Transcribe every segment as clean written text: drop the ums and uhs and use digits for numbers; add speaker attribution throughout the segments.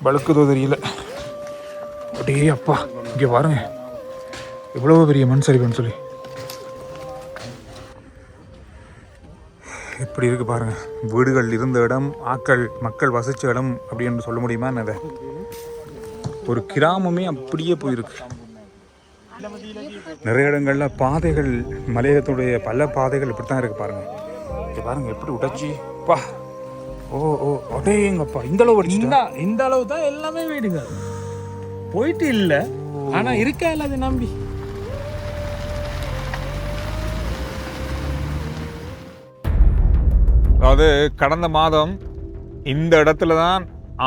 Speaker 1: வழுக்குதோ தெரியல. அப்படியே அப்பா இங்கே பாருங்க இவ்வளோ பெரிய மண் சரிவுன்னு சொல்லி எப்படி இருக்கு பாருங்க. வீடுகள் இருந்த இடம், மக்கள் வசிச்ச இடம் அப்படின்னு சொல்ல முடியுமா என்னதை? ஒரு கிராமமே அப்படியே போயிருக்கு. நிறைய இடங்கள்ல பாதைகள், மலையகத்துடைய பல பாதைகள் இப்படித்தான் இருக்கு பாருங்க. இங்க பாருங்க எப்படி உடைச்சி பா. ஓ ஓ அடேங்கப்பா, இந்த அளவு
Speaker 2: இந்த அளவு தான் எல்லாமே வீடுகள் போயிட்டு இல்ல. ஆனா இருக்கா இல்ல அதை நம்பி.
Speaker 1: அதாவது கடந்த மாதம் இந்த இடத்துல தான்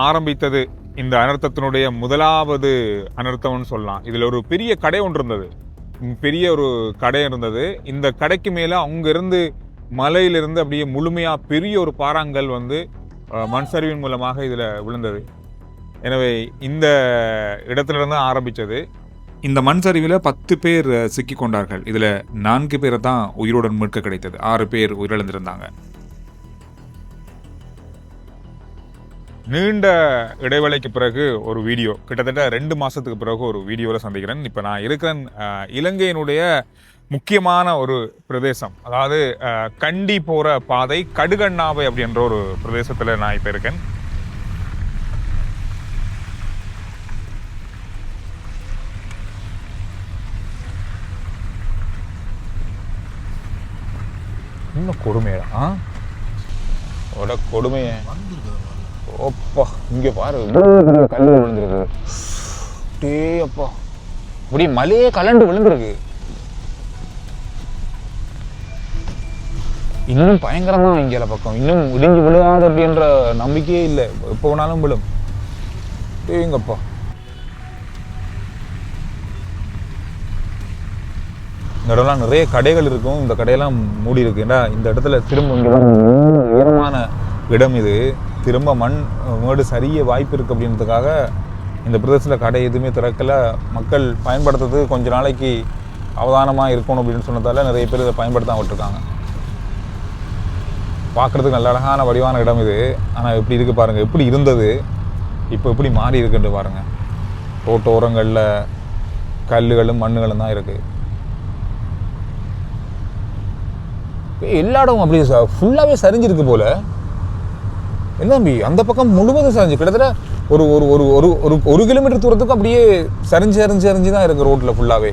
Speaker 1: ஆரம்பித்தது இந்த அனர்த்தத்தினுடைய முதலாவது அனர்த்தம்னு சொல்லலாம். இதில் ஒரு பெரிய கடை ஒன்று இருந்தது, பெரிய ஒரு கடை இருந்தது. இந்த கடைக்கு மேலே அங்கிருந்து மலையிலிருந்து அப்படியே முழுமையாக பெரிய ஒரு பாறாங்கல் வந்து மண் சரிவின் மூலமாக இதில் விழுந்தது. எனவே இந்த இடத்துலேருந்து ஆரம்பித்தது. இந்த மண் சரிவில் 10 பேர் சிக்கி கொண்டார்கள். இதில் 4 பேரை தான் உயிருடன் மீட்க கிடைத்தது. 6 பேர் உயிரிழந்திருந்தாங்க. நீண்ட இடைவேளைக்கு பிறகு ஒரு வீடியோ, கிட்டத்தட்ட 2 மாதத்துக்கு பிறகு ஒரு வீடியோவில் சந்திக்கிறேன். இப்போ நான் இருக்கிறேன் இலங்கையினுடைய முக்கியமான ஒரு பிரதேசம், அதாவது கண்டி போகிற பாதை கடுகண்ணாவை அப்படின்ற ஒரு பிரதேசத்தில் நான் இப்போ இருக்கேன். இன்னும் கொடுமையா கொடுமையே. ஓப்பா இங்கே பாரு, கல் விழுந்துருக்கு. டே அப்பா, இப்படி மலையே கலண்டு விழுந்துருக்கு. இன்னும் பயங்கரமா இங்கே பக்கம் இன்னும் இடிஞ்சு விழுகாது அப்படின்ற நம்பிக்கையே இல்லை. எப்போ வேணாலும் விழும். டேங்கப்பா, இந்த இடம்லாம் நிறைய கடைகள் இருக்கும். இந்த கடையெல்லாம் மூடி இருக்கு. ஏன்னா இந்த இடத்துல திரும்ப உயரமான இடம், இது திரும்ப மண் மேடு சரிய வாய்ப்பு இருக்குது அப்படின்றதுக்காக இந்த பிரதேசத்தில் கடை எதுவுமே திறக்கலை. மக்கள் பயன்படுத்துறது கொஞ்ச நாளைக்கு அவதானமாக இருக்கணும் அப்படின்னு சொன்னதால நிறைய பேர் இதை பயன்படுத்த விட்டுருக்காங்க. பார்க்குறதுக்கு நல்ல அழகான வடிவான இடம் இது. ஆனால் எப்படி இருக்குது பாருங்கள், எப்படி இருந்தது இப்போ எப்படி மாறி இருக்குன்னு பாருங்கள். ரோட்டோரங்களில் கல்லுகளும் மண்ணுகளும் தான் இருக்குது. எல்லா இடமும் அப்படியே ஃபுல்லாகவே சரிஞ்சிருக்கு போல். என்ன தம்பி, அந்த பக்கம் முழுவதும் சரிஞ்சு கிட்டத்தட்ட ஒரு ஒரு ஒரு ஒரு ஒரு ஒரு கிலோமீட்டர் தூரத்துக்கு அப்படியே சரிஞ்சு தான் இருக்குது ரோட்டில் ஃபுல்லாகவே.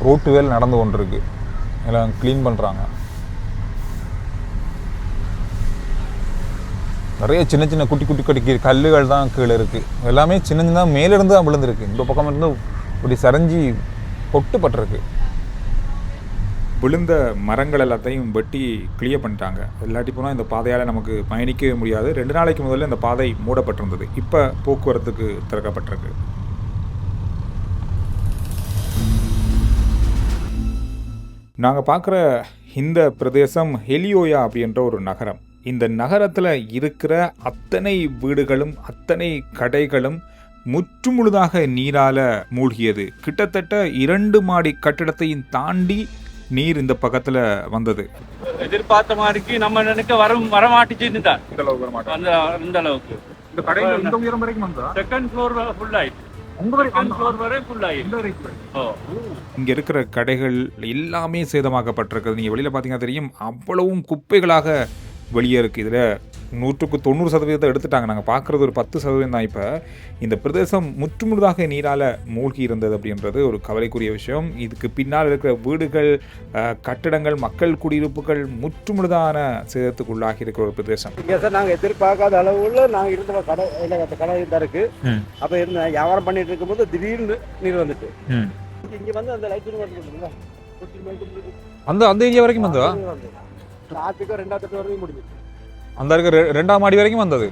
Speaker 1: ரோட்டு வேலை நடந்து கொண்டிருக்கு, எல்லாம் க்ளீன் பண்ணுறாங்க. நிறைய சின்ன சின்ன குட்டி கல்லுகள் தான் கீழே இருக்குது. எல்லாமே சின்ன சின்ன மேலிருந்து தான் விழுந்துருக்கு. இந்த பக்கம் இருந்து இப்படி சரிஞ்சு பொட்டுப்பட்டிருக்கு. விழுந்த மரங்கள் எல்லாத்தையும் வெட்டி கிளியர் பண்ணிட்டாங்க. இல்லாட்டி போனால் இந்த பாதையால் நமக்கு பயணிக்கவே முடியாது. 2 நாளைக்கு முதல்ல இந்த பாதை மூடப்பட்டிருந்தது. இப்போ போக்குவரத்துக்கு திறக்கப்பட்டிருக்கு. நாங்கள் பார்க்குற இந்த பிரதேசம் ஹெலியோயா அப்படின்ற ஒரு நகரம். இந்த நகரத்தில் இருக்கிற அத்தனை வீடுகளும் அத்தனை கடைகளும் முற்றுமுழுதாக நீரால் மூழ்கியது. கிட்டத்தட்ட 2 மாடி கட்டிடத்தையும் தாண்டி நீர் இந்த பக்கத்தில் வந்தது.
Speaker 2: எதிர்பார்த்த மாதிரிக்கு நம்ம நினைக்க வரமாட்டிச்சுன்னு தான் இந்த அளவுக்கு. இந்த கடையில் இந்த உயரம் வரைக்கும் வந்தா செகண்ட் ஃப்ளோர் ஃபுல் ஆயிடுச்சு.
Speaker 1: இங்க இருக்கிற கடைகள் எல்லாமே சேதமாக்கப்பட்டிருக்குது. நீங்க வெளியில பாத்தீங்கன்னா தெரியும், அவ்வளவும் குப்பைகளாக வெளியே இருக்குது. இதில் 100க்கு 90% எடுத்துட்டாங்க. நாங்கள் பார்க்குறது ஒரு 10% தான். இப்போ இந்த பிரதேசம் முற்றுமுழுதாக நீரால் மூழ்கி இருந்தது அப்படின்றது ஒரு கவலைக்குரிய விஷயம். இதுக்கு பின்னால் இருக்கிற வீடுகள், கட்டிடங்கள், மக்கள் குடியிருப்புகள் முற்றுமுழுதான சேதத்துக்குள்ளாகி இருக்கிற ஒரு பிரதேசம்.
Speaker 3: சார், நாங்கள் எதிர்பார்க்காத அளவுல நாங்கள் இருந்த கடை தான் இருக்கு. அப்போ இருந்த வியாபாரம் பண்ணிட்டு இருக்கும்போது திடீர்னு நீர் வந்துட்டு இங்கே வந்து அந்த லைட்
Speaker 1: அந்த ஏரியா வரைக்கும் வந்ததா? அந்த இருக்க 2ஆம் மாடி வரைக்கும் வந்தது.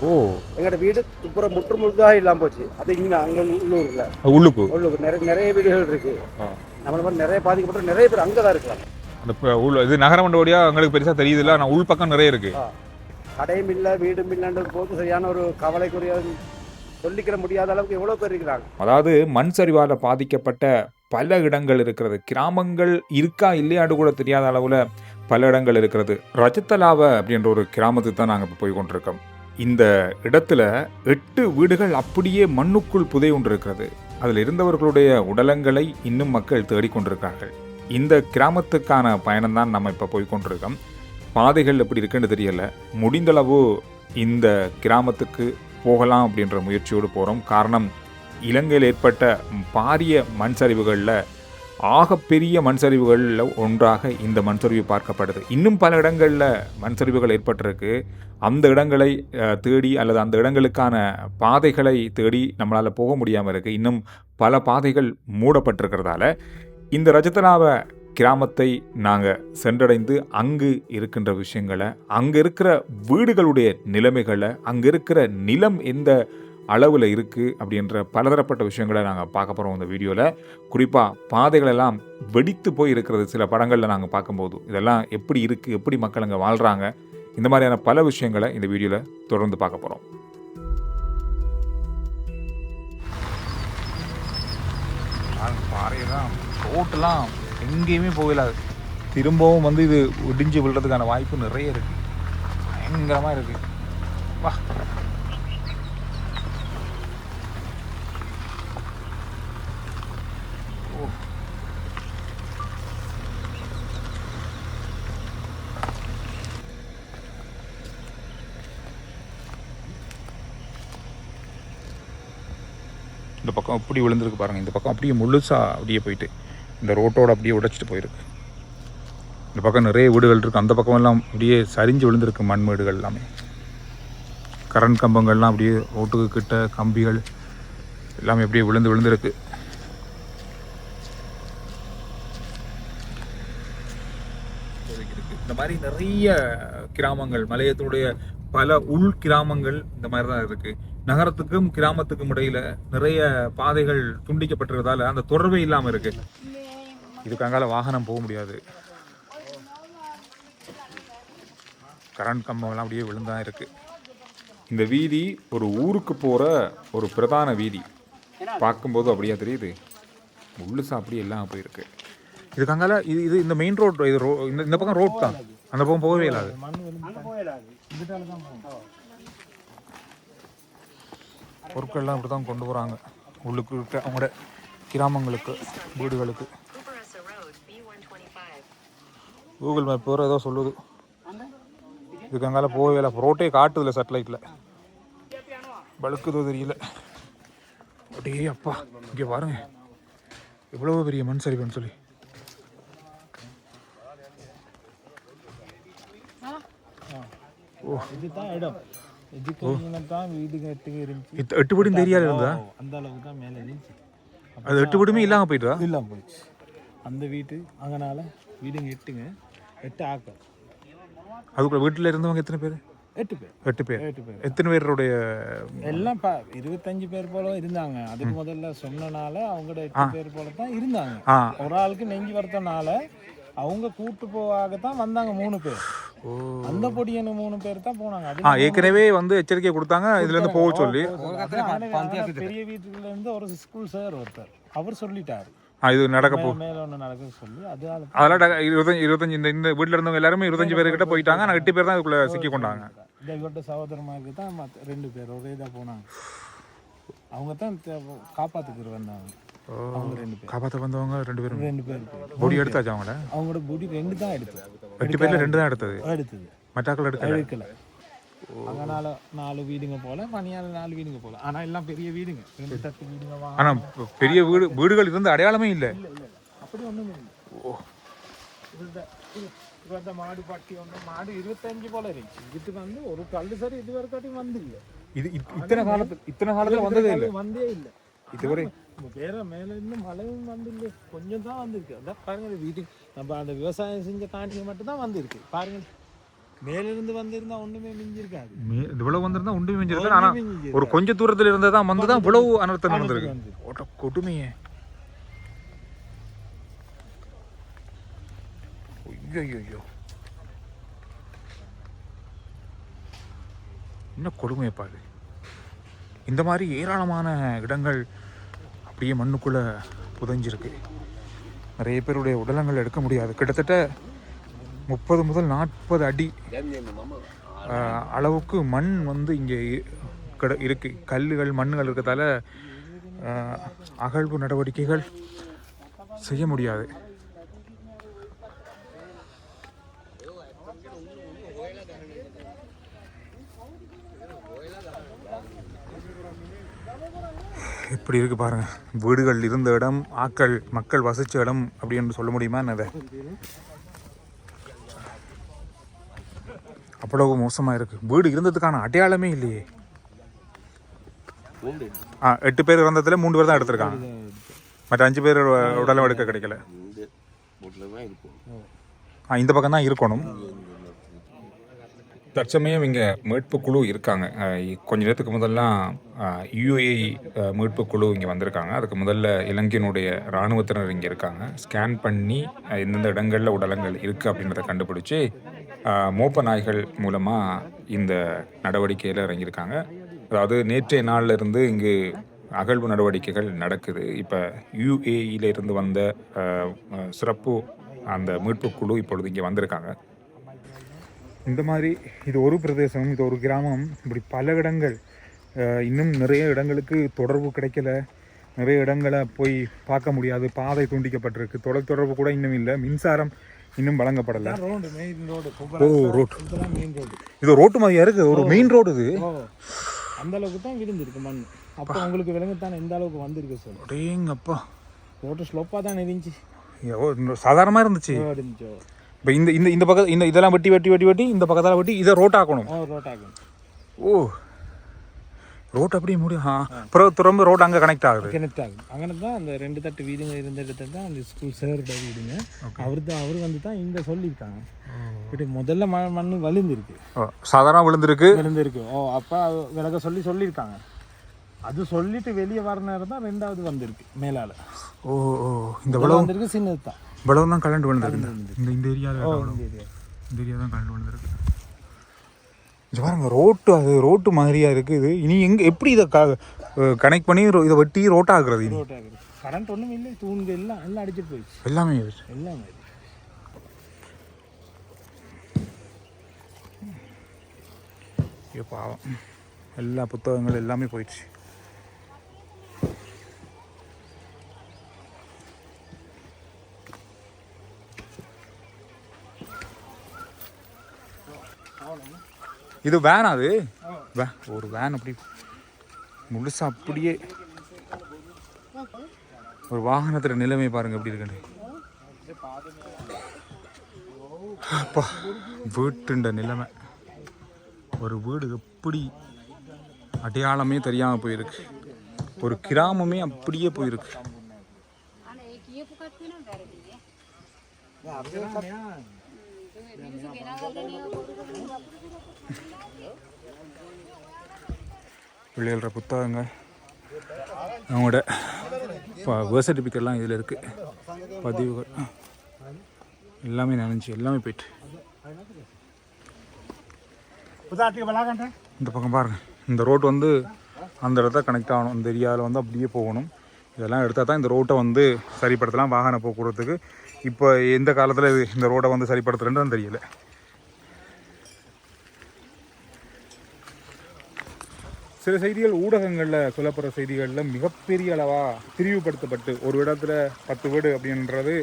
Speaker 1: ஓ,
Speaker 3: எங்களோட வீடு துப்புரம் முற்றுமுழுதாக இல்லாம போச்சு. அது இங்க அங்க உள்ளூருக்கு நிறைய வீடுகள் இருக்கு. நம்மள மாதிரி நிறைய பாதிக்கப்பட்ட நிறைய பேர் அங்கதான் இருக்காங்க.
Speaker 1: அந்த இது நகரம் வழியா எங்களுக்கு பெருசா தெரியுது இல்ல, நான் உள் பக்கம் நிறைய இருக்கு.
Speaker 3: கடையும் இல்லை வீடும் இல்லைன்ற போது சரியான ஒரு கவலைக்குரிய சொல்லிக்கிற முடியாத அளவுக்கு எவ்வளோ பேர் இருக்கிறாங்க.
Speaker 1: அதாவது மண் சரிவால் பாதிக்கப்பட்ட பல இடங்கள் இருக்கிறது. கிராமங்கள் இருக்கா இல்லையான்னு கூட தெரியாத அளவில் பல இடங்கள் இருக்கிறது. ரஜத்தலாவ அப்படின்ற ஒரு கிராமத்துக்கு தான் நாங்கள் இப்போ போய் கொண்டிருக்கோம். இந்த இடத்துல 8 வீடுகள் அப்படியே மண்ணுக்குள் புதை ஒன்று இருக்கிறது. அதில் இருந்தவர்களுடைய உடலங்களை இன்னும் மக்கள் தேடிக்கொண்டிருக்கிறார்கள். இந்த கிராமத்துக்கான பயணம் தான் நம்ம இப்போ போய் கொண்டிருக்கோம். பாதைகள் எப்படி இருக்குன்னு தெரியல. முடிந்தளவு இந்த கிராமத்துக்கு போகலாம் அப்படின்ற முயற்சியோடு போகிறோம். காரணம், இலங்கையில் ஏற்பட்ட பாரிய மண் சரிவுகளில் ஆகப்பெரிய மண் சரிவுகளில் ஒன்றாக இந்த மண் சரிவு பார்க்கப்படுது. இன்னும் பல இடங்களில் மண் சரிவுகள் ஏற்பட்டிருக்கு. அந்த இடங்களை தேடி அல்லது அந்த இடங்களுக்கான பாதைகளை தேடி நம்மளால் போக முடியாமல் இருக்குது. இன்னும் பல பாதைகள் மூடப்பட்டிருக்கிறதால இந்த ரஜத்தலாவ கிராமத்தை நாங்கள் சென்றடைந்து அங்கு இருக்கின்ற விஷயங்களை, அங்கே இருக்கிற வீடுகளுடைய நிலைமைகளை, அங்கே இருக்கிற நிலம் எந்த அளவில் இருக்குது அப்படின்ற பலதரப்பட்ட விஷயங்களை நாங்கள் பார்க்க போகிறோம் இந்த வீடியோவில். குறிப்பாக பாதைகளெல்லாம் வெடித்து போய் இருக்கிறது சில படங்களில் நாங்கள் பார்க்கும்போது. இதெல்லாம் எப்படி இருக்குது, எப்படி மக்கள் அங்கே வாழ்கிறாங்க, இந்த மாதிரியான பல விஷயங்களை இந்த வீடியோவில் தொடர்ந்து பார்க்க போகிறோம். பாறையெல்லாம் ரோட்டெல்லாம் எங்கேயுமே போகலாது. திரும்பவும் இது இடிஞ்சு விழுறதுக்கான வாய்ப்பு நிறைய இருக்குது. பயங்கரமாக இருக்குது. வா, இந்த பக்கம் அப்படி விழுந்திருக்கு பாருங்கள். இந்த பக்கம் அப்படியே முழுசாக அப்படியே போயிட்டு இந்த ரோட்டோடு அப்படியே உடைச்சிட்டு போயிருக்கு. இந்த பக்கம் நிறைய வீடுகள் இருக்குது. அந்த பக்கம் எல்லாம் அப்படியே சரிஞ்சு விழுந்திருக்கு. மண் வீடுகள் எல்லாமே, கரண்ட் கம்பங்கள்லாம் அப்படியே ரோட்டுக்கு கிட்ட கம்பிகள் எல்லாமே அப்படியே விழுந்திருக்கு. இந்த மாதிரி நிறைய கிராமங்கள், மலையத்தினுடைய பல உள் கிராமங்கள் இந்த மாதிரி தான் இருக்குது. நகரத்துக்கும் கிராமத்துக்கும் இடையில நிறைய பாதைகள் துண்டிக்கப்பட்டிருக்கிறதால அந்த தொடர்பே இல்லாமல் இருக்கு. இதுக்காக வாகனம் போக முடியாது. கரண்ட் கம்பம்லாம் அப்படியே விழுந்தான் இருக்கு. இந்த வீதி ஒரு ஊருக்கு போகிற ஒரு பிரதான வீதி. பார்க்கும்போது அப்படியே தெரியுது. முழுசா அப்படியே எல்லாம் போயிருக்கு. இதுக்காக இது இந்த மெயின் ரோடு, இது இந்த பக்கம் ரோட் தான். அந்த பக்கம் போகவே இல்லாது. பொருட்கள்லாம் இப்படி தான் கொண்டு போகிறாங்க உள்ளுக்கு இருக்க அவங்களோட கிராமங்களுக்கு, வீடுகளுக்கு. கூகுள் மேப் வேறு ஏதோ சொல்லுது. இதுக்கு அங்கால போகவே இல்லை. ரோட்டே காட்டுதில்ல சேட்டலைட்டில். பழுக்குதோ தெரியல. அப்படியே அப்பா இங்கே பாருங்க எவ்வளோ பெரிய மண் சரிவுன்னு சொல்லி. ஓ, இதுதான் இடம். வீடு கட்டுக்கு இருந்துச்சு. 8 வீடு இந்த ஏரியாவில் இருந்தா அந்த அளவுக்கு தான் மேலே இருந்துச்சு. அது 8 வீடுமே இல்லாமல் போயிட்டா? இல்லாமல் போயிடுச்சு. அந்த வீட்டு அங்கனால வீடுங்க 8 ஆக்கம். அதுக்குள்ள வீட்டில் இருந்தவங்க எத்தனை பேர்? 8 பேர். எத்தனை பேருடைய? எல்லாம் 25 பேர் போல இருந்தாங்க. அதுக்கு முதல்ல சொன்னனால அவங்களோட 8 பேர் போல தான் இருந்தாங்க. ஒரு ஆளுக்கு நெஞ்சு வரத்தனால அவங்க கூட்டு போவாகத்தான் வந்தாங்க 3 பேர். அந்த பொடியான 3 பேர் தான் போனாங்க. ஏற்கனவே எச்சரிக்கை கொடுத்தாங்க இதுல இருந்து போக சொல்லி. பெரிய வீட்டுல இருந்து ஒரு ஸ்கூல் சார் ஒருத்தர் அவர் சொல்லிட்டாரு இது நடக்க மேல ஒன்று நடக்க சொல்லி. அதெல்லாம் 25 இந்த வீட்டுல இருந்தவங்க எல்லாருமே 25 பேர் கிட்ட போயிட்டாங்க. ஆனால் 8 பேர் தான் இதுக்குள்ள சிக்கி கொண்டாங்க. இவர்கிட்ட சகோதரமாக தான் 2 பேர் ஒரே தான் போனாங்க. அவங்க தான் காப்பாத்துக்கு வந்தாங்க. காப்பாற்ற வந்தவங்க 2 பேர். பொடி எடுத்தாச்சு அவங்கள? அவங்களோட பொடி 2 தான் எடுத்தது. 8 பேர்ல 2 தான் எடுத்தது. மற்றாக்கள் எடுக்கல. அதனால 4 வீடுங்க போல, பணியால 4 வீடுங்க போல. ஆனா எல்லாம் பெரிய வீடுங்க, 2 தட்டு வீடுங்க. ஆனா பெரிய வீடுகள் இருந்த அடையாளமே இல்லை. அப்படி ஒண்ணுமே இல்லை. ஓ, இந்த மாடு பட்டி ஒன்று மாடு 25 போல இருந்துச்சு. இதுக்கு ஒரு கல்லு சரி இது வரைக்கும் வந்து இல்லை. இது இத்தனை காலத்துல வந்ததே இல்லை. இதுவரை வேற மேல இருந்து மழையும் வந்து இல்லை, கொஞ்சம் தான் வந்திருக்கு. அதான் பாருங்க வீட்டுக்கு நம்ம அந்த விவசாயம் செஞ்ச காணிக்கை மட்டும் தான் வந்திருக்கு. பாருங்க மேலிருந்து வந்திருந்தா ஒண்ணுமே மிஞ்சிருக்காது. இவ்வளவு வந்திருந்தா ஒன்றுமே மிஞ்சிருக்கு. ஆனா ஒரு கொஞ்ச தூரத்துல இருந்ததான் வந்துதான் இவ்வளவு அனர்த்தம் நடந்திருக்கு. கொடுமையே. ஐயோ இன்னும் கொடுமையப்பாது. இந்த மாதிரி ஏராளமான இடங்கள் அப்படியே மண்ணுக்குள்ளே புதைஞ்சிருக்கு. நிறைய பேருடைய உடலங்கள் எடுக்க முடியாது. கிட்டத்தட்ட 30 முதல் 40 அடி அளவுக்கு மண் வந்து இங்கே இருக்கு. கல்லுகள் மண்ணுகள் இருக்கிறதால அகழ்வு நடவடிக்கைகள் செய்ய முடியாது. இப்படி இருக்கு பாருங்க. வீடுகள் இருந்த இடம், மக்கள் வசிச்ச இடம் அப்படின்னு சொல்ல முடியுமா என்னதை? அவ்வளவு மோசமா இருக்கு. வீடு இருந்ததுக்கான அடையாளமே இல்லையே. 8 பேர் இறந்ததுல 3 பேர் தான் எடுத்திருக்காங்க. மற்ற 5 பேர் உடலும் எடுக்க கிடைக்கல. இந்த பக்கம் தான் இருக்கணும். தற்சமயம் இங்கே மீட்பு குழு இருக்காங்க. கொஞ்ச நேரத்துக்கு முதல்லாம் UAE மீட்பு குழு இங்கே வந்திருக்காங்க. அதுக்கு முதல்ல இலங்கையினுடைய இராணுவத்தினர் இங்கே இருக்காங்க. ஸ்கேன் பண்ணி எந்தெந்த இடங்களில் உடலங்கள் இருக்குது அப்படின்றத கண்டுபிடிச்சி மோப்ப நாய்கள் மூலமாக இந்த நடவடிக்கையில் இறங்கியிருக்காங்க. அதாவது நேற்றைய நாளில் இருந்து இங்கு அகழ்வு நடவடிக்கைகள் நடக்குது. இப்போ UAEயிலிருந்து வந்த சிறப்பு அந்த மீட்பு குழு இப்பொழுது இங்கே வந்திருக்காங்க. இந்த மாதிரி இது ஒரு பிரதேசம், இது ஒரு கிராமம். இப்படி பல இடங்கள், இன்னும் நிறைய இடங்களுக்கு தொடர்பு கிடைக்கல. நிறைய இடங்களை போய் பார்க்க முடியாது. பாதை துண்டிக்கப்பட்டிருக்கு. தொடர்பு கூட இன்னும் இல்லை. மின்சாரம் இன்னும் வழங்கப்படலை. ஓ, ரோட். இது ரோட்டு மாதிரியா இருக்கு. ஒரு மெயின் ரோடு. இது
Speaker 4: அந்த அளவுக்கு தான் விழுந்திருக்கு மண். அப்போ உங்களுக்கு விலங்குத்தான் எந்த அளவுக்கு வந்திருக்கு சொல்லு.
Speaker 1: அப்படிங்கப்பா.
Speaker 4: ரோட்டு ஸ்லோப்பாக தான் இருந்துச்சு.
Speaker 1: சாதாரணமாக இருந்துச்சு. இப்போ இந்த பக்கம் இதெல்லாம் வெட்டி இந்த பக்கத்தால் வெட்டி இதை ரோட்டாக்கணும். ஓ, ரோட் அப்படியே முடியும். அப்புறம் திரும்ப ரோட் அங்கே கனெக்ட் ஆகுது.
Speaker 4: அங்கே தான் அந்த 2 தட்டு வீடுங்க இருந்த இடத்துல தான் அந்த ஸ்கூல் சேருட வீடுங்க. அவர் வந்து தான் இங்கே சொல்லியிருக்காங்க. இப்படி முதல்ல மண் விழுந்திருக்கு.
Speaker 1: சாதாரண விழுந்திருக்கு.
Speaker 4: ஓ, அப்போ விலக சொல்லியிருக்காங்க. அது சொல்லிட்டு வெளியே வர நேரம் தான் 2வது வந்திருக்கு மேலால.
Speaker 1: ஓ, இந்த விளவு
Speaker 4: வந்திருக்கு. சின்னது தான்
Speaker 1: விளவு தான் கலண்டு விழுந்திருக்கு. இந்த ஏரியா தான் கலண்டு விழுந்திருக்கு. பாருங்க, ரோட்டு மாதிரியா இருக்குது. இனி எப்படி இதை கனெக்ட் பண்ணி இதை வெட்டி ரோட்டா ஆகுறது?
Speaker 4: கரண்ட் ஒன்றும் இல்லை. தூண்கு எல்லாம் அடிச்சிட்டு போயிடுச்சு. எல்லாமே
Speaker 1: பாவம். எல்லா புத்தகங்கள் எல்லாமே போயிடுச்சு. இது வேன். அது ஒரு வேன் அப்படி முழுசா அப்படியே ஒரு வாகனத்துல நிலைமை பாருங்க எப்படி இருக்கு. அப்பா, வீட்டுண்ட நிலைமை. ஒரு வீடு எப்படி அடையாளமே தெரியாம போயிருக்கு. ஒரு கிராமமே அப்படியே போயிருக்கு. பிள்ளைகள புத்தகங்கள், அவங்களோட பர்த் சர்டிஃபிகேட்லாம் இதில் இருக்குது. பதிவுகள் எல்லாமே நினைஞ்சு எல்லாமே போயிட்டு. இந்த பக்கம் பாருங்கள். இந்த ரோட் வந்து அந்த இடத்த கனெக்ட் ஆகணும். இந்த ஏரியாவில் வந்து அப்படியே போகணும். இதெல்லாம் எடுத்தால் தான் இந்த ரோட்டை வந்து சரிப்படுத்தலாம் வாகன போக்குவரத்துக்கு. இப்போ எந்த காலத்தில் இந்த ரோடை வந்து சரிப்படுத்துறேன்னு தெரியல. சில செய்திகள் ஊடகங்களில் சொல்லப்படுற செய்திகளில் மிகப்பெரிய அளவாக பிரிவுபடுத்தப்பட்டு ஒரு இடத்துல 10 வீடு அப்படின்றது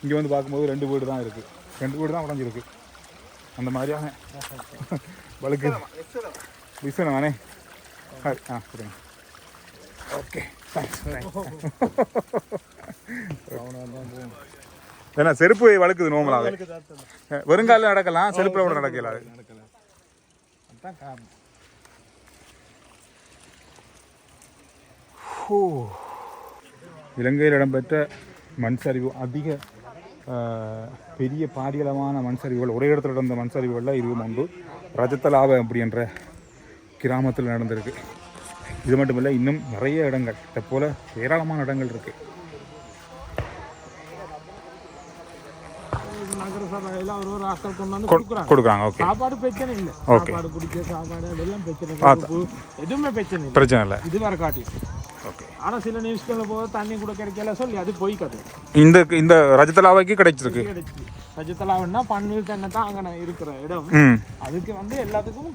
Speaker 1: இங்கே வந்து பார்க்கும்போது 2 வீடு தான் இருக்குது. 2 வீடு தான் உடஞ்சிருக்கு. அந்த மாதிரியான வழக்கு விசனமானே. சரிங்க, ஓகே, ஏன்னா செருப்பு வழுக்குது நோமலாக. வெறுங்காலில் நடக்கலாம், செருப்பில் கூட நடக்கலாது. இலங்கையில் இடம்பெற்ற மண் சரிவு, அதிக பெரிய பாரியளவான மண் சரிவுகள், ஒரே இடத்துல நடந்த மண் சரிவுகளில் இதுவும் ஒன்று. ரஜத்தலாவ அப்படின்ற கிராமத்தில் நடந்திருக்கு. இது மட்டும் இல்லை, இன்னும் நிறைய இடங்கள் இதை போல் ஏராளமான இடங்கள் இருக்குது.
Speaker 4: எல்லாம் ஒரு ஆட்கள் கொண்டு வந்து கொடுக்குறாங்க.
Speaker 1: கொடுக்குறாங்க. ஓகே,
Speaker 4: சாப்பாடு பிரச்சனை இல்லை.
Speaker 1: ஓகே.
Speaker 4: சாப்பாடு குடிக்க சாப்பாடு அதெல்லாம் பிரச்சனை இல்லை. எதுவுமே பிரச்சனை இல்லை. இது வர காட்டி.
Speaker 1: ஓகே.
Speaker 4: ஆனா சில நியூஸ்களில் போக தண்ணி கூட கிடைக்கல சொல்லி அது போய் கதை.
Speaker 1: இந்த ரஜதலாவைக்கு கிடைச்சிருக்கு.
Speaker 4: ரஜதலாவுன்னா பன்னீர் தென்னை தான் அங்கே இருக்கிற இடம். அதுக்கு வந்து எல்லாத்துக்கும்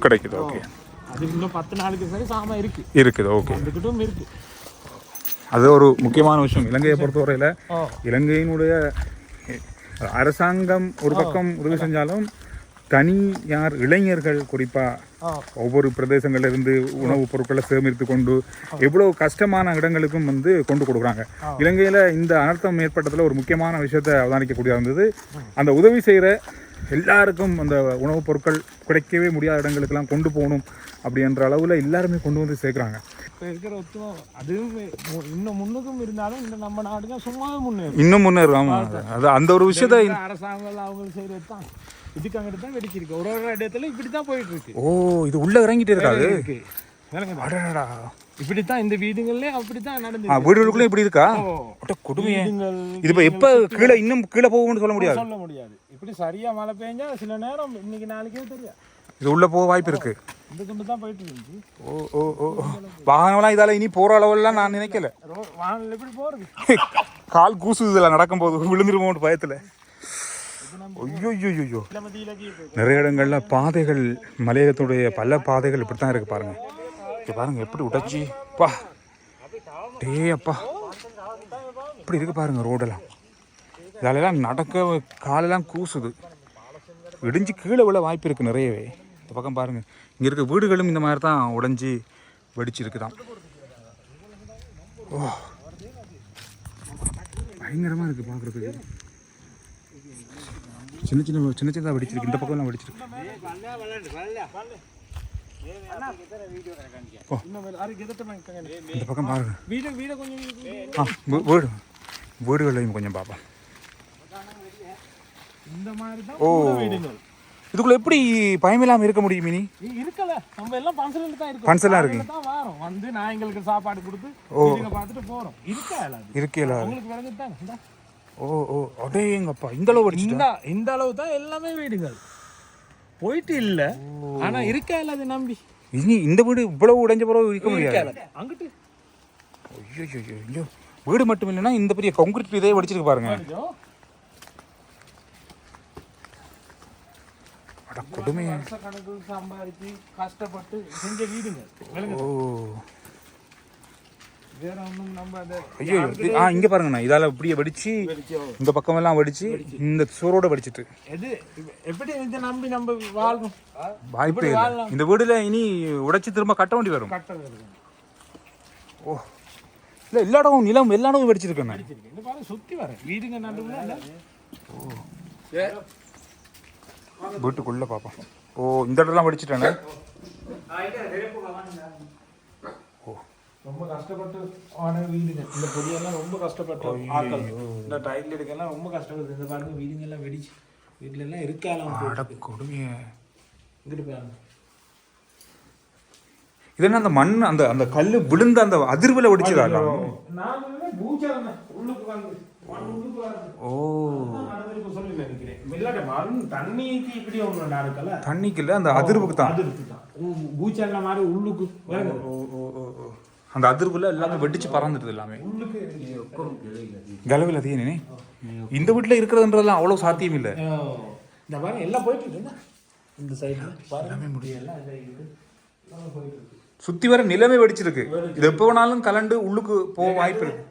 Speaker 4: கிடைக்குது. ஓகே. அது இன்னும் 10 நாளுக்கு சரி சாம இருக்குது. ஓகே, அதுக்கிட்டும் இருக்கு.
Speaker 1: அது ஒரு முக்கியமான விஷயம் இலங்கையை பொறுத்தவரையில். இலங்கையினுடைய அரசாங்கம் ஒரு பக்கம் உதவி செஞ்சாலும் தனியார் இளைஞர்கள் குறிப்பாக ஒவ்வொரு பிரதேசங்கள்ல இருந்து உணவுப் பொருட்களை சேமித்து கொண்டு எவ்வளோ கஷ்டமான இடங்களுக்கும் வந்து கொண்டு கொடுக்குறாங்க. இலங்கையில் இந்த அனர்த்தம் ஏற்பட்டதில் ஒரு முக்கியமான விஷயத்தை அவதானிக்கக்கூடியதாக இருந்தது. அந்த உதவி செய்கிற எல்லாருக்கும் அந்த உணவுப் பொருட்கள் கிடைக்கவே முடியாத இடங்களுக்கெல்லாம் கொண்டு போகணும் அப்படின்ற அளவில் எல்லாருமே கொண்டு வந்து சேர்க்குறாங்க.
Speaker 4: இப்போ இருக்கிற ஒத்துவம் அதுவும் இன்னும் முன்னுக்கும் இருந்தாலும் இந்த நம்ம நாடு தான் சும்மா
Speaker 1: இன்னும் முன்னேறும். அது அந்த ஒரு விஷயத்தை
Speaker 4: அரசாங்கம் அவங்க செய்கிறது தான். இதுக்கு அங்கிட்டு தான் வெடிச்சிருக்கு. ஒரு இடத்துல இப்படி தான் போயிட்டு இருக்கு.
Speaker 1: இது உள்ள இறங்கிட்டு இருக்காது.
Speaker 4: இப்படித்தான் இந்த வீடுகள்ல அப்படித்தான் நடந்து.
Speaker 1: வீடுகளுக்குள்ள இப்படி இருக்கா? இது இப்போ எப்போ கீழே இன்னும் கீழே போகும்னு சொல்ல முடியாது.
Speaker 4: இப்படி சரியா மழை பெஞ்சா சில நேரம் இன்னைக்கு நாளைக்கே தெரியாது.
Speaker 1: இது உள்ள போக வாய்ப்பு இருக்கு.
Speaker 4: இந்த கொண்டு தான் போயிட்டு இருந்துச்சு.
Speaker 1: வாகனம்லாம் இதால இனி போற அளவுலாம் நான் நினைக்கல.
Speaker 4: வாகனம் எப்படி போறது?
Speaker 1: கால் கூசுது இதெல்லாம் நடக்கும்போது விழுந்துருமோன்னு பயத்துல. ஐயோ, நிறைய இடங்கள்ல பாதைகள் மலையகத்துடைய பல பாதைகள் இப்படித்தான் இருக்கு பாருங்க. பாருங்க எப்படி உடைச்சி பா அப்பா இப்படி இருக்கு பாருங்க ரோடெல்லாம். இதெல்லாம் நடக்க காலெல்லாம் கூசுது. இடிஞ்சு கீழே விழ வாய்ப்பு இருக்குது நிறையவே. இந்த பக்கம் பாருங்கள், இங்கே இருக்க வீடுகளும் இந்த மாதிரி தான் உடைஞ்சி வெடிச்சிருக்குதான். பயங்கரமாக இருக்குது பார்க்குறதுக்கு. சின்னதாக வெடிச்சிருக்கு. இந்த பக்கம்லாம் வெடிச்சிருக்கு. இந்த பக்கம் பாருங்க. வீடுகளையும் கொஞ்சம் பார்ப்போம். இதுக்குள்ள எப்படி பயமில்லாம இருக்க முடியும்? மினி
Speaker 4: இருக்கல, நம்ம எல்லாம் பன்சல்ல தான் இருக்கோம்.
Speaker 1: பன்சலா இருக்கு.
Speaker 4: வாரம் வந்து நாய்களுக்கு சாப்பாடு கொடுத்து வீடுக பார்த்துட்டு போறோம். இருக்கல உங்களுக்கு விளங்குதாங்க.
Speaker 1: அடேங்கப்பா, இந்த அளவு வெடிச்சிட்டா?
Speaker 4: இந்த அளவு தான் எல்லாமே வீடுகள் போயிட்டு இல்ல. ஆனா இருக்கல அது நம்பி.
Speaker 1: இனி இந்த வீடு இவ்வளவு உடைஞ்ச பிறகு இருக்க முடியாது.
Speaker 4: அங்கிட்டு
Speaker 1: ஐயோ, வீடு மட்டும் இல்லைன்னா இந்த பெரிய கான்கிரீட் இதே வெடிச்சிருக்கு பாருங்க. கொடுமையா
Speaker 4: கணக்கு சம்பாதிச்சு கஷ்டப்பட்டு செஞ்ச வீடுங்க. வேற ஒன்றும் நம்ம
Speaker 1: ஐயோ இங்க பாருங்கண்ணா, இதால இப்படியே வெடிச்சு இந்த பக்கம் எல்லாம் வெடிச்சு இந்த சோரோட வெடிச்சிட்டு
Speaker 4: எது எப்படி இதை நம்பி நம்ம வாழணும்?
Speaker 1: வாய்ப்பே இல்லை. இந்த வீடுல இனி உடைச்சு திரும்ப கட்ட வேண்டி வரும். இல்ல எல்லா இடமும் நிலம் எல்லா இடமும் வெடிச்சிருக்கேன்.
Speaker 4: சுத்தி வர வீடுங்க நடுவுல.
Speaker 1: வீட்டுக்குள்ள பாப்போம். இந்த இடம்லாம் வெடிச்சிட்டானே.
Speaker 4: ரொம்ப கஷ்டப்பட்டு ஆன வீடுங்க. இந்த பொடியெல்லாம் ரொம்ப கஷ்டப்பட்டு ஆட்கள் இந்த டைல் எடுக்கலாம் ரொம்ப கஷ்டப்படுது. இந்த பாருங்க வீடுங்க எல்லாம் வெடிச்சு வீட்டுல எல்லாம் இருக்கலாம்.
Speaker 1: கொடுமைய
Speaker 4: இங்கிட்டு பாருங்க.
Speaker 1: இது என்ன, அந்த மண் அந்த அந்த கல்லு விழுந்த அந்த அதிர்வுல வெடிச்சதா?
Speaker 4: உள்ளுக்கு வந்து
Speaker 1: தண்ணிக்குள்ள அந்த அதிர்வுக்கு தான். அந்த அதிர்வுல எல்லாமே வெடிச்சு பறந்துடுது எல்லாமே. கலவில் அதே இந்த வீட்டுல இருக்கிறதுன்றதெல்லாம் அவ்வளவு சாத்தியம் இல்லை.
Speaker 4: இந்த மாதிரி எல்லாம் போயிட்டு இருக்கு. இந்த சைடுல எல்லாமே முடியல.
Speaker 1: சுத்தி வர நிலமே வெடிச்சிருக்கு. இது எப்ப வேணாலும் கலண்டு உள்ளுக்கு போக வாய்ப்பு இருக்கு.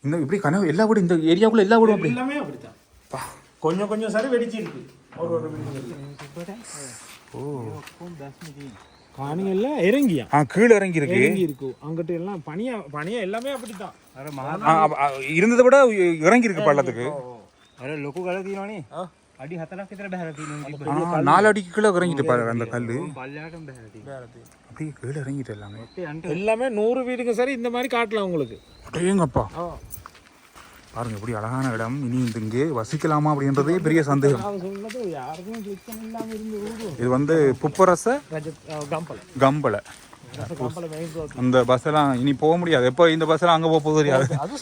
Speaker 1: இந்த இப்படி கனவு எல்லா வீடும் இந்த ஏரியாவுக்குள்ள எல்லா வீடும் அப்படி
Speaker 4: எல்லாமே அப்படித்தான். கொஞ்சம் கொஞ்சம் சரி வெடிச்சிருக்கு. காணியல்ல இறங்கியா
Speaker 1: கீழே இறங்கி இருக்கு.
Speaker 4: அங்கிட்ட எல்லாம் பனியா எல்லாமே அப்படித்தான்
Speaker 1: இருந்ததை விட இறங்கி இருக்கு பள்ளத்துக்கு.
Speaker 4: அடி 4
Speaker 1: அடிக்கு கீழே இறங்கிட்டு பாரு அந்த கல்லு. அப்படியே கீழே இறங்கிட்டு எல்லாமே
Speaker 4: 100 வீடுங்க சரி இந்த மாதிரி காட்டலாம் உங்களுக்கு.
Speaker 1: அடேங்கப்பா,
Speaker 5: பாருங்க எப்படி அழகான இடம். இனி இங்கே வசிக்கலாமா அப்படின்றதே பெரிய சந்தேகம். இது வந்து புப்பரச கம்பளை அந்த பஸ் எல்லாம் இனி போக முடியாது. எப்போ இந்த பஸ் எல்லாம் அங்கே போக போக தெரியாது. அது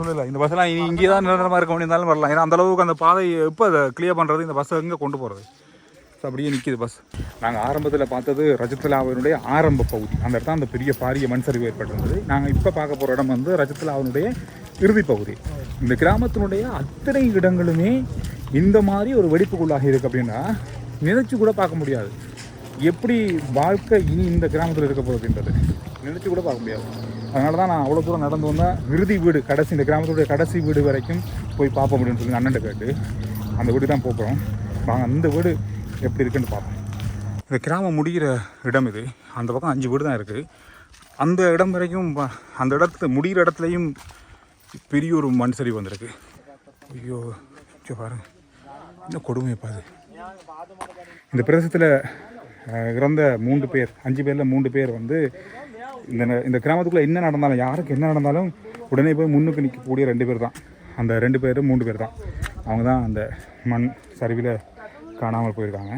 Speaker 5: சொல்லல. இந்த பஸ் எல்லாம் இனி இங்கே தான் நிரந்தரமாக இருக்க முடியிருந்தாலும் வரலாம். ஏன்னா அந்த அளவுக்கு அந்த பாதை எப்போ அதை கிளியர் பண்ணுறது, இந்த பஸ்ஸை எங்கே கொண்டு போகிறது, அப்படியே நிற்கிது பஸ். நாங்கள் ஆரம்பத்தில் பார்த்தது ரஜத்லாவினுடைய ஆரம்ப பகுதி. அந்த இடத்துல அந்த பெரிய பாரிய மண் சரிவு ஏற்பட்டிருந்தது. நாங்கள் இப்போ பார்க்க போகிற இடம் வந்து ரஜத்லாவினுடைய இறுதி பகுதி. இந்த கிராமத்தினுடைய அத்தனை இடங்களுமே இந்த மாதிரி ஒரு வெடிப்புக்குள்ளாகி இருக்குது அப்படின்னா நினைச்சு கூட பார்க்க முடியாது. எப்படி வாழ்க்கை இனி இந்த கிராமத்தில் இருக்க போகுதுன்றது நினைச்சு கூட பார்க்க முடியாது. அதனால தான் நான் அவ்வளோ தூரம் நடந்து வந்தால் இறுதி வீடு கடைசி, இந்த கிராமத்துடைய கடைசி வீடு வரைக்கும் போய் பார்ப்போம் அப்படின்னு சொல்லி அண்ணன்ட்ட கேட்டு அந்த வீடு தான் போகிறோம். வாங்க அந்த வீடு எப்படி இருக்குன்னு பார்ப்போம். இந்த கிராமம் முடிகிற இடம் இது. அந்த பக்கம் 5 வீடு தான் இருக்குது. அந்த இடம் வரைக்கும் அந்த இடத்துல முடிகிற இடத்துலையும் பெரிய ஒரு மண் சரிவு வந்திருக்கு. ஐயோ பாருங்க என்ன கொடுமை பாது. இந்த பிரதேசத்தில் இறந்த 3 பேர், 5 பேரில் 3 பேர் வந்து இந்த கிராமத்துக்குள்ளே என்ன நடந்தாலும், யாருக்கு என்ன நடந்தாலும் உடனே போய் முன்னுக்கு நிற்கக்கூடிய 2 பேர் தான். அந்த 2 பேர் 3 பேர் தான். அவங்க தான் அந்த மண் சரிவில் காணாமல் போயிருக்காங்க.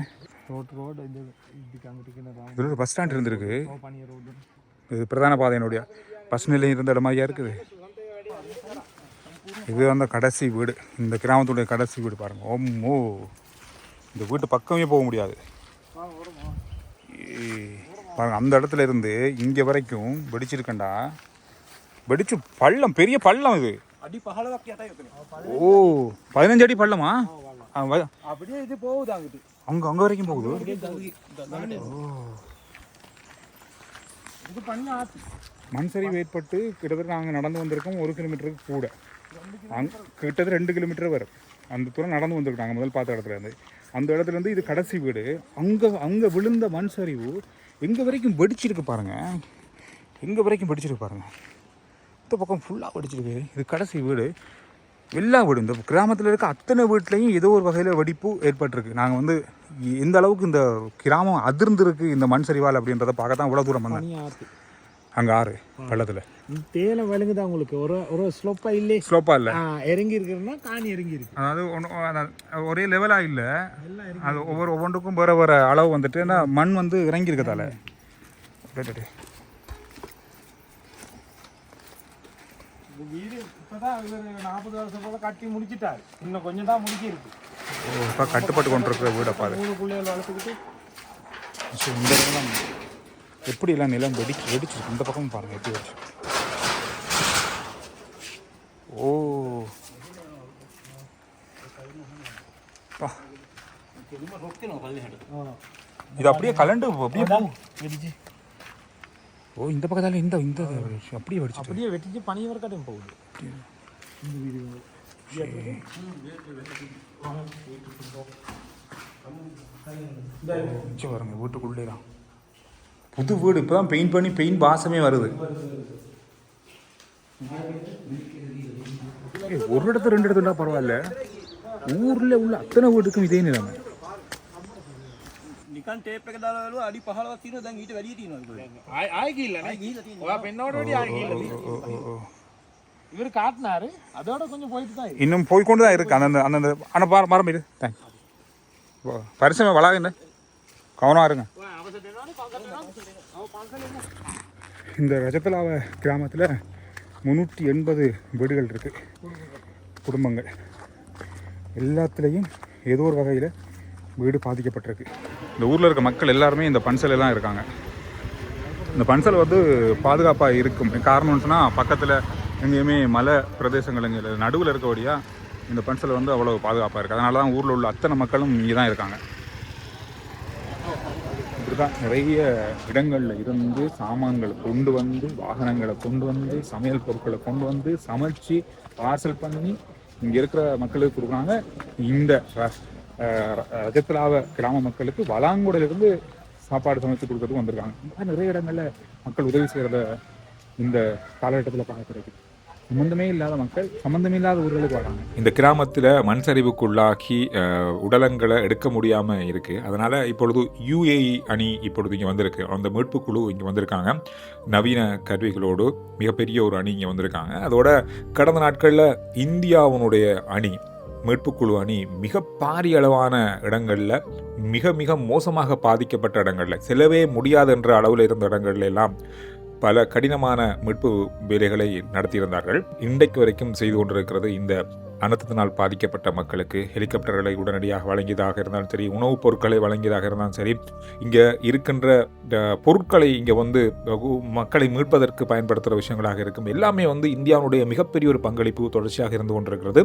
Speaker 5: இதில் ஒரு பஸ் ஸ்டாண்ட் இருந்திருக்கு. இது பிரதான பாதையினுடைய பஸ் நிலையம் இருந்த இடம் மாதிரியா இருக்குது. இது அந்த கடைசி வீடு, இந்த கிராமத்துடைய கடைசி வீடு பாருங்க. ஓம்மோ, இந்த வீட்டு பக்கமே போக முடியாது பாருங்க. அந்த இடத்துல இருந்து இங்கே வரைக்கும் வெடிச்சிருக்கண்டா. வெடிச்சு பள்ளம், பெரிய பள்ளம் இது. ஓ 15 அடி பள்ளமா?
Speaker 4: அப்படியே இது போகுது அங்கிட்டு,
Speaker 5: அங்க வரைக்கும் போகுது.
Speaker 4: இது பண்ண
Speaker 5: மண் சரிவு ஏற்பட்டு கிட்டத்தட்ட நாங்கள் நடந்து வந்திருக்கோம் 1 கிலோமீட்டருக்கு கூட. கிட்டத்தட்ட 2 கிலோமீட்டர் வரும். அந்த தூரம் நடந்து வந்திருக்காங்க முதல் பார்த்த இடத்துல இருந்து. அந்த இடத்துல இருந்து இது கடைசி வீடு. அங்கே விழுந்த மண் சரிவு எங்கே வரைக்கும் வெடிச்சிருக்கு பாருங்க. எங்கே வரைக்கும் வெடிச்சிருக்கு பாருங்க. இந்த பக்கம் ஃபுல்லாக வெடிச்சிருக்கு. இது கடைசி வீடு. எல்லா வீடும், இந்த கிராமத்தில் இருக்க அத்தனை வீட்லேயும் ஏதோ ஒரு வகையில் வெடிப்பு ஏற்பட்டிருக்கு. நாங்கள் வந்து எந்த அளவுக்கு இந்த கிராமம் அதிர்ந்துருக்கு இந்த மண் சரிவால் அப்படின்றத பார்க்க தான் இவ்வளோ தூரம் வந்தேன். அங்கே ஆறு பள்ளத்தில்
Speaker 4: தேலை விளங்குதா உங்களுக்கு? ஒரு ஸ்லோப்பா இல்லை,
Speaker 5: ஸ்லோப்பா இல்லை,
Speaker 4: இறங்கி இருக்குன்னா காணி இறங்கி இருக்கு.
Speaker 5: அதாவது ஒரே லெவலாக இல்லை. அது ஒவ்வொன்றுக்கும் வேறு வேறு அளவு வந்துட்டு ஏன்னா மண் வந்து இறங்கி இருக்கதால.
Speaker 4: வீடு இப்போதான் 40 வருஷம் போல கட்டி முடிச்சிட்டாரு. இன்னும் கொஞ்சம் தான் முடிக்கி இருக்கு.
Speaker 5: இப்போ கட்டுப்பட்டு கொண்டு இருக்கிற வீடை பாரு.
Speaker 4: 3 பிள்ளைகள் வளர்த்துக்கிட்டு
Speaker 5: இந்த இடம்லாம் எப்படி எல்லாம் நிலம் வெடிச்சிருக்கு. இந்த பக்கம் பாருங்க எப்படி வெடிச்சு. ஓ இது அப்படியே கலண்டு அப்படியே
Speaker 4: வெடிச்சு.
Speaker 5: ஓ இந்த பக்கத்தால இந்த இந்த அப்படியே வெடிச்சு,
Speaker 4: அப்படியே வெட்டிச்சு பனி வரைக்கும் போகுது. இந்த வீடு
Speaker 5: பாருங்க வீட்டுக்குள்ளே தான் புது வீடு. இப்போ தான் பெயிண்ட் பண்ணி பெயிண்ட் வாசமே வருது. ஒரு இடத்துல 2 இடத்துல பரவாயில்ல. ஊரில் உள்ள அத்தனை வீட்டுக்கும் இதே நிலைமை.
Speaker 3: නිකන් ටේප් එක දාලා බලුවා අඩි 15ක් තියෙනවා. දැන් ඊට වැඩිය තියෙනවා.
Speaker 4: ආයි ගිහිල්ලා නේ. ඔයා පෙන්නවට වැඩි ආයි ගිහිල්ලා. இவர் காட்டினாரு, அதோட கொஞ்சம் போயிட்டு தான் இருக்கு.
Speaker 5: இன்னும் போய்கொண்டு தான் இருக்கு. அந்த அந்த ஆனால் மரம் இது பரிசமை வளாகங்க, கவனம் இருங்க. இந்த ரஜத்லாவ கிராமத்தில் 380 வீடுகள் இருக்கு, குடும்பங்கள். எல்லாத்துலேயும் ஏதோ ஒரு வகையில் வீடு பாதிக்கப்பட்டிருக்கு. இந்த ஊரில் இருக்க மக்கள் எல்லாருமே இந்த பன்சல் எல்லாம் இருக்காங்க. இந்த பன்சல் வந்து பாதுகாப்பாக இருக்கும். காரணம்னு சொன்னால் பக்கத்தில் எங்கேயுமே மலை பிரதேசங்கள் எங்கே நடுவில் இருக்கபடியாக இந்த பன்சல் வந்து அவ்வளோ பாதுகாப்பாக இருக்குது. அதனால தான் ஊரில் உள்ள அத்தனை மக்களும் இங்கே தான் இருக்காங்க. இப்படி தான் நிறைய இடங்களில் இருந்து சாமான்களை கொண்டு வந்து, வாகனங்களை கொண்டு வந்து, சமையல் பொருட்களை கொண்டு வந்து சமைச்சு பார்சல் பண்ணி இங்கே இருக்கிற மக்களுக்கு கொடுக்குறாங்க. இந்த ரஜத்லாவ கிராம மக்களுக்கு வளாங்குடையிலிருந்து சாப்பாடு சமைச்சு கொடுக்கறதுக்கு வந்திருக்காங்க. நிறைய இடங்களில் மக்கள் உதவி செய்கிறத இந்த காலகட்டத்தில் பார்க்க கிடைக்குது. சம்பந்தமே இல்லாத மக்கள் சம்பந்தமே இல்லாத ஊர்களுக்கு வராங்க.
Speaker 1: இந்த கிராமத்தில் மண் சரிவுக்குள்ளாக்கி உடலங்களை எடுக்க முடியாமல் இருக்குது. அதனால் இப்பொழுது UAE அணி இப்பொழுது இங்கே வந்திருக்கு. அந்த மீட்பு குழு இங்கே வந்திருக்காங்க. நவீன கருவிகளோடு மிகப்பெரிய ஒரு அணி இங்கே வந்திருக்காங்க. அதோட கடந்த நாட்களில் இந்தியாவினுடைய அணி மீட்புக்குழு அணி மிக பாரிய அளவான இடங்களில் மிக மிக மோசமாக பாதிக்கப்பட்ட இடங்களில் செல்லவே முடியாது என்ற அளவில் இருந்த இடங்கள்ல எல்லாம் பல கடினமான மீட்பு வேலைகளை நடத்தியிருந்தார்கள். இன்றைக்கு வரைக்கும் செய்து கொண்டிருக்கிறது. இந்த அனர்த்தத்தினால் பாதிக்கப்பட்ட மக்களுக்கு ஹெலிகாப்டர்களை உடனடியாக வழங்கியதாக இருந்தாலும் சரி, உணவுப் பொருட்களை வழங்கியதாக இருந்தாலும் சரி, இங்கே இருக்கின்ற பொருட்களை இங்கே வந்து மக்களை மீட்பதற்கு பயன்படுத்துகிற விஷயங்களாக இருக்கும். எல்லாமே வந்து இந்தியாவுடைய மிகப்பெரிய ஒரு பங்களிப்பு தொடர்ச்சியாக இருந்து கொண்டிருக்கிறது.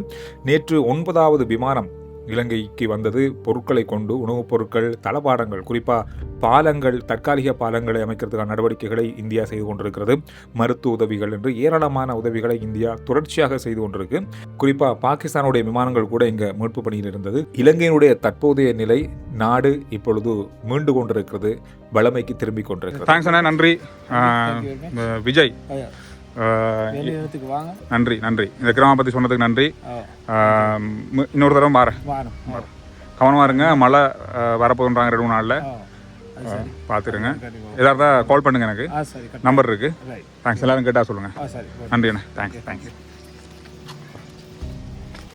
Speaker 1: நேற்று 9வது விமானம் இலங்கைக்கு வந்தது. பொருட்களை கொண்டு உணவுப் பொருட்கள், தளபாடங்கள், குறிப்பாக பாலங்கள், தற்காலிக பாலங்களை அமைக்கிறதுக்கான நடவடிக்கைகளை இந்தியா செய்து கொண்டிருக்கிறது. மருத்துவ உதவிகள் என்று ஏராளமான உதவிகளை இந்தியா தொடர்ச்சியாக செய்து கொண்டிருக்கு. குறிப்பாக பாகிஸ்தானுடைய விமானங்கள் கூட இங்கே மீட்பு பணியில் இருந்தது. இலங்கையினுடைய தற்போதைய நிலை, நாடு இப்பொழுது மீண்டு கொண்டிருக்கிறது, வளமைக்கு திரும்பிக் கொண்டிருக்கிறது.
Speaker 5: தேங்க்ஸ் அண்ணா, நன்றி. விஜய்,
Speaker 4: வாங்க.
Speaker 5: நன்றி நன்றி. இந்த கிராமம் பற்றி சொன்னதுக்கு நன்றி. இன்னொரு தடவை வரேன். கவனமாக இருங்க, மழை வரப்போகுன்றாங்க 2 நாளில். பார்த்துருங்க. எதாவது கால் பண்ணுங்க, எனக்கு நம்பர் இருக்குது. தேங்க்ஸ். எல்லாரும் கேட்டால் சொல்லுங்கள். நன்றி அண்ணா. தேங்க்ஸ்.